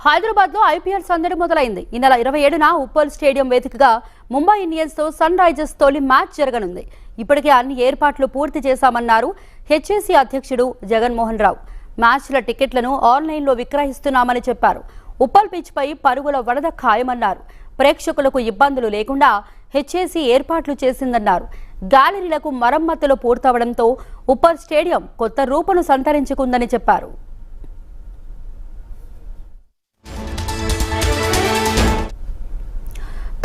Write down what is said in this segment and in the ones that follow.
హైదరాబాద్ లో ఐపీఎల్ సందడి మొదలైంది. ఈ నెల 27న ఉప్పల్ స్టేడియం వేదికగా ముంబై ఇండియన్స్ తో సన్ రైజర్స్ తొలి మ్యాచ్ జరగనుంది. ఇప్పటికే అన్ని ఏర్పాట్లు పూర్తి చేశామన్నారు హెచ్ఏసీ అధ్యక్షుడు జగన్మోహన్ రావు. మ్యాచ్ల టికెట్లను ఆన్లైన్లో విక్రయిస్తున్నామని చెప్పారు. ఉప్పల్ పిచ్ పై పరుగుల వరద ఖాయమన్నారు. ప్రేక్షకులకు ఇబ్బందులు లేకుండా హెచ్ఏసీ ఏర్పాట్లు చేసిందన్నారు. గ్యాలరీలకు మరమ్మతులు పూర్తవడంతో ఉప్పల్ స్టేడియం కొత్త రూపును సంతరించుకుందని చెప్పారు.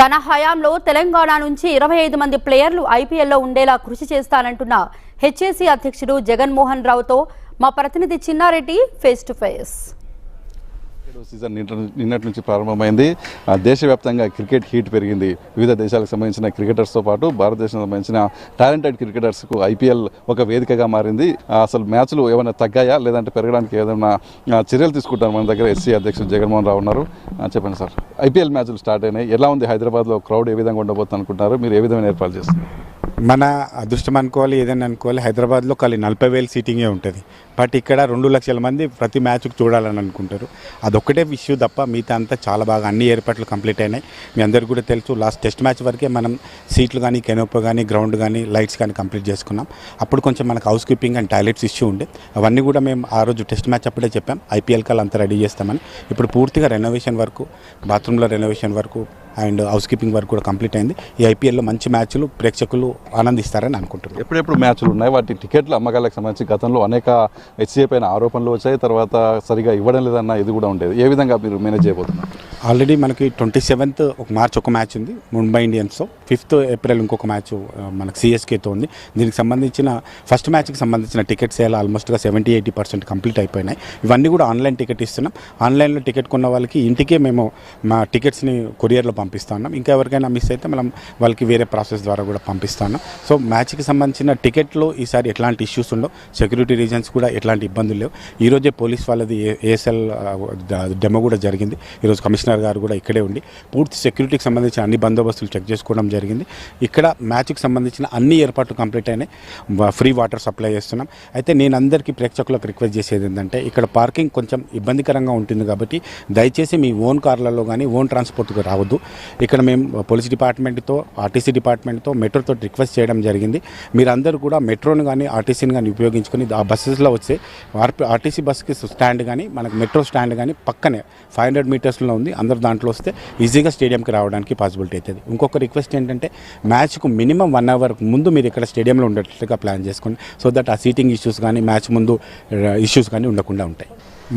తన హయాంలో తెలంగాణ నుంచి 25 మంది ప్లేయర్లు ఐపీఎల్లో ఉండేలా కృషి చేస్తానంటున్న హెచ్ఏసీ అధ్యక్షుడు జగన్మోహన్ రావుతో మా ప్రతినిధి Chinna Reddy face to face. Season నిన్నటి నుంచి ప్రారంభమైంది. దేశవ్యాప్తంగా క్రికెట్ హీట్ పెరిగింది. వివిధ దేశాలకు సంబంధించిన క్రికెటర్స్తో పాటు భారతదేశానికి సంబంధించిన టాలెంటెడ్ క్రికెటర్స్కు ఐపీఎల్ ఒక వేదికగా మారింది. అసలు మ్యాచ్లు ఏమైనా తగ్గాయా లేదంటే పెరగడానికి ఏదైనా చర్యలు తీసుకుంటారు? మన దగ్గర ఎస్సీ అధ్యక్షుడు జగన్మోహన్ రావు ఉన్నారు. చెప్పండి సార్, ఐపీఎల్ మ్యాచ్లు స్టార్ట్ అయినాయి. ఎలా ఉంది హైదరాబాద్లో క్రౌడ్? ఏ విధంగా ఉండబోతుంది అనుకుంటున్నారు? మీరు ఏ విధమైన ఏర్పాటు చేస్తున్నారు? మన అదృష్టం అనుకోవాలి, ఏదైనా అనుకోవాలి, హైదరాబాద్లో ఖాళీ 40,000 సీటింగే ఉంటుంది. బట్ ఇక్కడ 2 లక్షల మంది ప్రతి మ్యాచ్కి చూడాలని అనుకుంటారు. అదొక్కటే ఇష్యూ తప్ప మిగతా అంతా చాలా బాగా అన్ని ఏర్పాట్లు కంప్లీట్ అయినాయి. మీ అందరికీ కూడా తెలుసు, లాస్ట్ టెస్ట్ మ్యాచ్ వరకే మనం సీట్లు కానీ, కెనోపా కానీ, గ్రౌండ్ కానీ, లైట్స్ కానీ కంప్లీట్ చేసుకున్నాం. అప్పుడు కొంచెం మనకు house keeping and toilets issue ఉండే. అవన్నీ కూడా మేము ఆ రోజు టెస్ట్ మ్యాచ్ అప్పుడే చెప్పాం, ఐపీఎల్ కాల్ అంతా రెడీ చేస్తామని. ఇప్పుడు పూర్తిగా రెనోవేషన్ వరకు, బాత్రూంలో రెనోవేషన్ వరకు అండ్ హౌస్ కీపింగ్ వర్క్ కూడా కంప్లీట్ అయింది. ఈ ఐపీఎల్లో మంచి మ్యాచ్లు ప్రేక్షకులు ఆనందిస్తారని అనుకుంటున్నాను. ఎప్పుడెప్పుడు మ్యాచ్లు ఉన్నాయి? వాటి టికెట్ల అమ్మకాలకు సంబంధించి గతంలో అనేక హెచ్సీఏ పైన ఆరోపణలు వచ్చాయి. తర్వాత సరిగా ఇవ్వడం లేదన్న ఇది కూడా ఉండేది. ఏ విధంగా మీరు మేనేజ్ చేయబోతున్నారు? ఆల్రెడీ మనకి 27th మార్చ్ ఒక మ్యాచ్ ఉంది ముంబై ఇండియన్స్తో. 5th ఏప్రిల్ ఇంకొక మ్యాచ్ మనకు సిఎస్కేతో ఉంది. దీనికి సంబంధించిన ఫస్ట్ మ్యాచ్కి సంబంధించిన టికెట్ సేల్ ఆల్మోస్ట్గా 70-80% కంప్లీట్ అయిపోయినాయి. ఇవన్నీ కూడా ఆన్లైన్ టికెట్ ఇస్తున్నాం. ఆన్లైన్లో టికెట్ కొన్న వాళ్ళకి ఇంటికే మేము మా టికెట్స్ని కొరియర్లో పంపిస్తా ఉన్నాం. ఇంకా ఎవరికైనా మిస్ అయితే మనం వాళ్ళకి వేరే ప్రాసెస్ ద్వారా కూడా పంపిస్తా ఉన్నాం. సో మ్యాచ్కి సంబంధించిన టికెట్లో ఈసారి ఎట్లాంటి ఇష్యూస్ ఉండవు. సెక్యూరిటీ రీజన్స్ కూడా ఎట్లాంటి ఇబ్బందులు లేవు. ఈరోజే పోలీస్ వాళ్ళది ఏఎస్ఎల్ డెమో కూడా జరిగింది. ఈరోజు కమిషనర్ గారు కూడా ఇక్కడే ఉండి పూర్తి సెక్యూరిటీకి సంబంధించిన అన్ని బందోబస్తులు చెక్ చేసుకోవడం జరిగింది. ఇక్కడ మ్యాచ్కి సంబంధించిన అన్ని ఏర్పాట్లు కంప్లీట్ అయినాయి. ఫ్రీ వాటర్ సప్లై చేస్తున్నాం. అయితే నేను అందరికీ ప్రేక్షకులకు రిక్వెస్ట్ చేసేది ఏంటంటే, ఇక్కడ పార్కింగ్ కొంచెం ఇబ్బందికరంగా ఉంటుంది కాబట్టి దయచేసి మీ ఓన్ కార్లలో కానీ ఓన్ ట్రాన్స్పోర్ట్కి రావద్దు. ఇక్కడ మేము పోలీస్ డిపార్ట్మెంట్తో, ఆర్టీసీ డిపార్ట్మెంట్తో, మెట్రోతో రిక్వెస్ట్ చేయడం జరిగింది. మీరందరూ కూడా మెట్రోని కానీ ఆర్టీసీని కానీ ఉపయోగించుకొని ఆ బస్సెస్లో వచ్చే ఆర్టీసీ బస్కి స్టాండ్ కానీ మనకు మెట్రో స్టాండ్ కానీ పక్కనే 500 మీటర్స్లో ఉంది. అందరూ దాంట్లో వస్తే ఈజీగా స్టేడియంకి రావడానికి పాసిబిలిటీ అవుతుంది. ఇంకొక రిక్వెస్ట్ ఏంటంటే, మ్యాచ్కు మినిమం 1 అవర్ ముందు మీరు ఇక్కడ స్టేడియంలో ఉండేటట్టుగా ప్లాన్ చేసుకోండి. సో దట్ ఆ సీటింగ్ ఇష్యూస్ కానీ, మ్యాచ్ ముందు ఇష్యూస్ కానీ ఉండకుండా ఉంటాయి.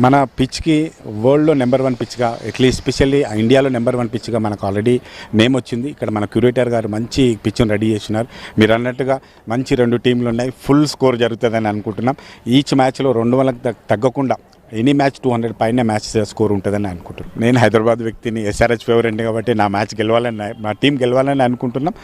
మన పిచ్కి వరల్డ్లో నెంబర్ 1 పిచ్గా, ఎట్లీస్ట్ ఎస్పెషల్లీ ఇండియాలో నెంబర్ 1 పిచ్గా మనకు ఆల్రెడీ నేమ్ వచ్చింది. ఇక్కడ మన క్యూరేటర్ గారు మంచి పిచ్ను రెడీ చేస్తున్నారు. మీరు అన్నట్టుగా మంచి 2 టీంలు ఉన్నాయి. ఫుల్ స్కోర్ జరుగుతుందని అనుకుంటున్నాం. ఈచ్ మ్యాచ్లో 200 తగ్గకుండా ఎనీ మ్యాచ్ 200 పైన మ్యాచ్ స్కోర్ ఉంటుందని అనుకుంటున్నాను. నేను హైదరాబాద్ వ్యక్తిని, ఎస్ఆర్హెచ్ ఫేవరెట్ కాబట్టి నా మ్యాచ్ గెలవాలని, మా టీం గెలవాలని అనుకుంటున్నాం.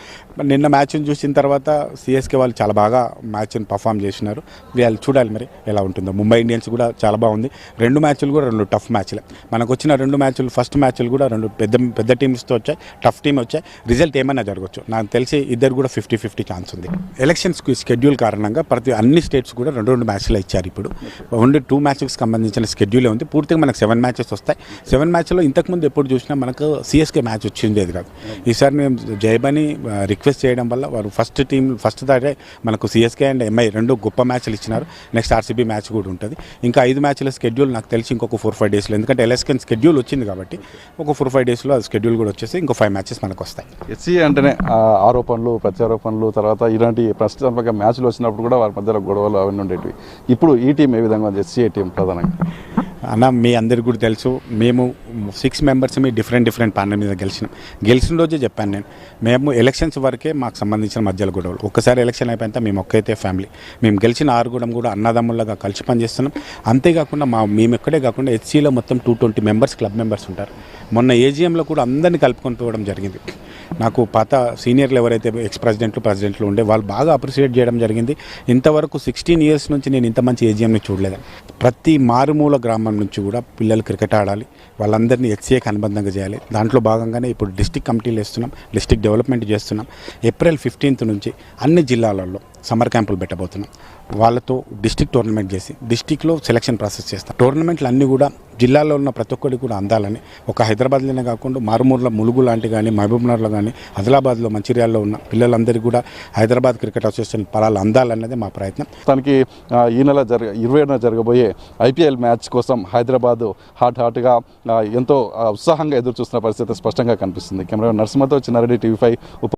నిన్న మ్యాచ్ని చూసిన తర్వాత సిఎస్కే వాళ్ళు చాలా బాగా మ్యాచ్ని పర్ఫామ్ చేసినారు. వాళ్ళు చూడాలి మరి ఎలా ఉంటుందో. ముంబై ఇండియన్స్ కూడా చాలా బాగుంది. 2 మ్యాచ్లు కూడా 2 టఫ్ మ్యాచ్లే. మనకు వచ్చిన 2 మ్యాచ్లు, ఫస్ట్ మ్యాచ్లు కూడా 2 పెద్ద టీమ్స్తో వచ్చాయి, టఫ్ టీమ్ వచ్చాయి. రిజల్ట్ ఏమైనా జరగవచ్చు. నాకు తెలిసి ఇద్దరు కూడా 50-50 ఛాన్స్ ఉంది. ఎలక్షన్స్కి షెడ్యూల్ కారణంగా అన్ని స్టేట్స్ కూడా 2 మ్యాచ్లు ఇచ్చారు. ఇప్పుడు ఓన్లీ 2 మ్యాచ్కి సంబంధించిన షెడ్యూలే ఉంది. పూర్తిగా మనకు 7 మ్యాచెస్ వస్తాయి. 7 మ్యాచ్లో ఇంతకుముందు ఎప్పుడు చూసినా మనకు సిఎస్కే మ్యాచ్ వచ్చింది కాదు. ఈసారి మేము జయబాని రిక్వెస్ట్ చేయడం వల్ల వారు ఫస్ట్ దాడే మనకు సిఎస్కే అండ్ ఎంఐ 2 గొప్ప మ్యాచ్లు ఇచ్చినారు. నెక్స్ట్ ఆర్సీబీ మ్యాచ్ కూడా ఉంటుంది. ఇంకా 5 మ్యాచ్ల షెడ్యూల్ నాకు తెలిసి ఇంకొక 4-5 డేస్లో, ఎందుకంటే ఎలక్షన్ షెడ్యూల్ వచ్చింది కాబట్టి ఒక 4-5 డేస్లో ఆ షెడ్యూల్ కూడా వచ్చేసి ఇంకో 5 మ్యాచెస్ మనకు వస్తాయి. ఎస్సీ అంటేనే ఆరోపణలు, ప్రత్యారోపణలు, తర్వాత ఇలాంటి ప్రశ్నాత్మక మ్యాచ్లు వచ్చినప్పుడు కూడా వారి మధ్యలో గొడవలు అవన్నీ ఉండేవి. ఇప్పుడు ఈ టీం ఏ విధంగా ఎస్సీ టీం ప్రధానంగా అన్న మీ అందరికీ కూడా తెలుసు, మేము 6 మెంబర్స్ డిఫరెంట్ ప్యానల్ మీద గెలిచిన రోజే చెప్పాను మేము ఎలక్షన్స్ వరకే మాకు సంబంధించిన మధ్యలో గొడవలు. ఒక్కసారి ఎలక్షన్ అయిపోయిన మేము ఒక్కైతే ఫ్యామిలీ. మేము గెలిచిన 6 కూడా అన్నదమ్ముళ్ళగా కలిసి పనిచేస్తున్నాం. అంతేకాకుండా మేము ఎక్కడే కాకుండా హెచ్సీలో మొత్తం 220 మెంబర్స్ క్లబ్ మెంబర్స్ ఉంటారు. మొన్న ఏజీఎంలో కూడా అందరినీ కలుపుకొని పోవడం జరిగింది. నాకు పాత సీనియర్లు ఎవరైతే ప్రెసిడెంట్లు ఉండే వాళ్ళు బాగా అప్రిషియేట్ చేయడం జరిగింది. ఇంతవరకు 16 ఇయర్స్ నుంచి నేను ఇంత మంచి ఏజీఎంని చూడలేదు. ప్రతి మారుమూల గ్రామం నుంచి కూడా పిల్లలు క్రికెట్ ఆడాలి, వాళ్ళందరినీ హెచ్సీఏకి అనుబంధంగా చేయాలి. దాంట్లో భాగంగానే ఇప్పుడు డిస్టిక్ కమిటీలు వేస్తున్నాం, డిస్టిక్ డెవలప్మెంట్ చేస్తున్నాం. ఏప్రిల్ 15th నుంచి అన్ని జిల్లాలలో సమ్మర్ క్యాంపులు పెట్టబోతున్నాం. వాళ్ళతో డిస్టిక్ టోర్నమెంట్ చేసి డిస్టిక్లో సెలక్షన్ ప్రాసెస్ చేస్తాం. టోర్నమెంట్లు అన్నీ కూడా జిల్లాలో ఉన్న ప్రతి ఒక్కరికి కూడా అందాలని, ఒక హైదరాబాద్లోనే కాకుండా మారుమూరులో ములుగు లాంటి కానీ మహబూబ్నగర్లో కానీ ఆదిలాబాద్లో మంచిర్యాలలో ఉన్న పిల్లలందరికీ కూడా హైదరాబాద్ క్రికెట్ అసోసియేషన్ పరాలు అందాలన్నదే మా ప్రయత్నం. తనకి ఈ నెల 27న జరగబోయే ఐపీఎల్ మ్యాచ్ కోసం హైదరాబాద్ హాట్గా ఎంతో ఉత్సాహంగా ఎదురు చూస్తున్న పరిస్థితి స్పష్టంగా కనిపిస్తుంది. కెమెరా నరసింహతో చిన్నారెడ్డి, TV5.